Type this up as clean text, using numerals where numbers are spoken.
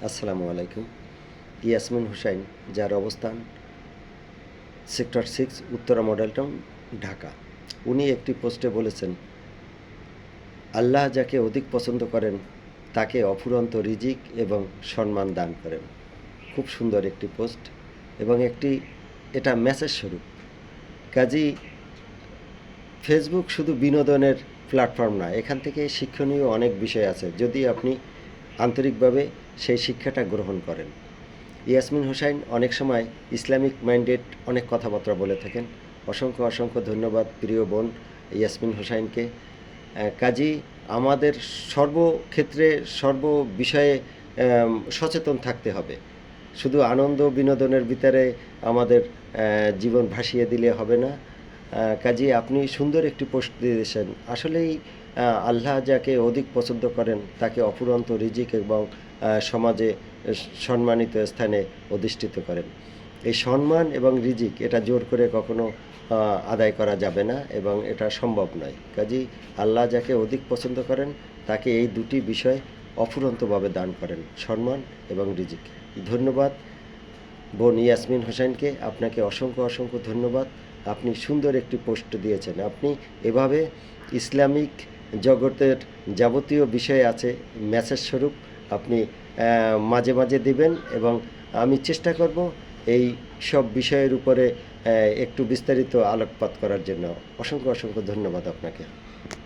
আসসালামু আলাইকুম। ইয়াসমিন হুসাইন, যার অবস্থান sector 6, Uttara model town, Dhaka. উনি একটি পোস্টে বলেছেন, আল্লাহ যাকে অধিক পছন্দ করেন তাকে অফুরন্ত রিজিক এবং সম্মান দান করেন। খুব সুন্দর একটি পোস্ট এবং এটা মেসেজ স্বরূপ। কাজী ফেসবুক শুধু বিনোদনের প্ল্যাটফর্ম না, এখান থেকে শিক্ষণীয় অনেক বিষয় আছে যদি আপনি আন্তরিকভাবে সেই শিক্ষাটা গ্রহণ করেন। ইয়াসমিন হোসাইন অনেক সময় ইসলামিক মাইন্ডেড অনেক কথাবার্তা বলে থাকেন। অসংখ্য অসংখ্য ধন্যবাদ প্রিয় বোন ইয়াসমিন হোসাইনকে। কাজী আমাদের সর্বক্ষেত্রে সর্ব বিষয়ে সচেতন থাকতে হবে। শুধু আনন্দ বিনোদনের ভিতরে আমাদের জীবন ভাসিয়ে দিলে হবে না। কাজী আপনি সুন্দর একটি পোস্ট দিয়েছেন। আসলেই আল্লাহ যাকে অধিক পছন্দ করেন তাকে অফুরন্ত রিজিক এবং সমাজে সম্মানিত স্থানে অধিষ্ঠিত করেন। এই সম্মান এবং রিজিক এটা জোর করে কখনো আদায় করা যাবে না এবং এটা সম্ভব নয়। কাজেই আল্লাহ যাকে অধিক পছন্দ করেন তাকে এই দুটি বিষয় অফুরন্তভাবে দান করেন, সম্মান এবং রিজিক। ধন্যবাদ বোন ইয়াসমিন হোসেনকে, আপনাকে অসংখ্য অসংখ্য ধন্যবাদ। আপনি সুন্দর একটি পোস্ট দিয়েছেন। আপনি এভাবে ইসলামিক জগতের যাবতীয় বিষয় আছে মেসেজ স্বরূপ আপনি মাঝে মাঝে দিবেন এবং আমি চেষ্টা করব এই সব বিষয়ের উপরে একটু বিস্তারিত আলোকপাত করার জন্য। অসংখ্য অসংখ্য ধন্যবাদ আপনাকে।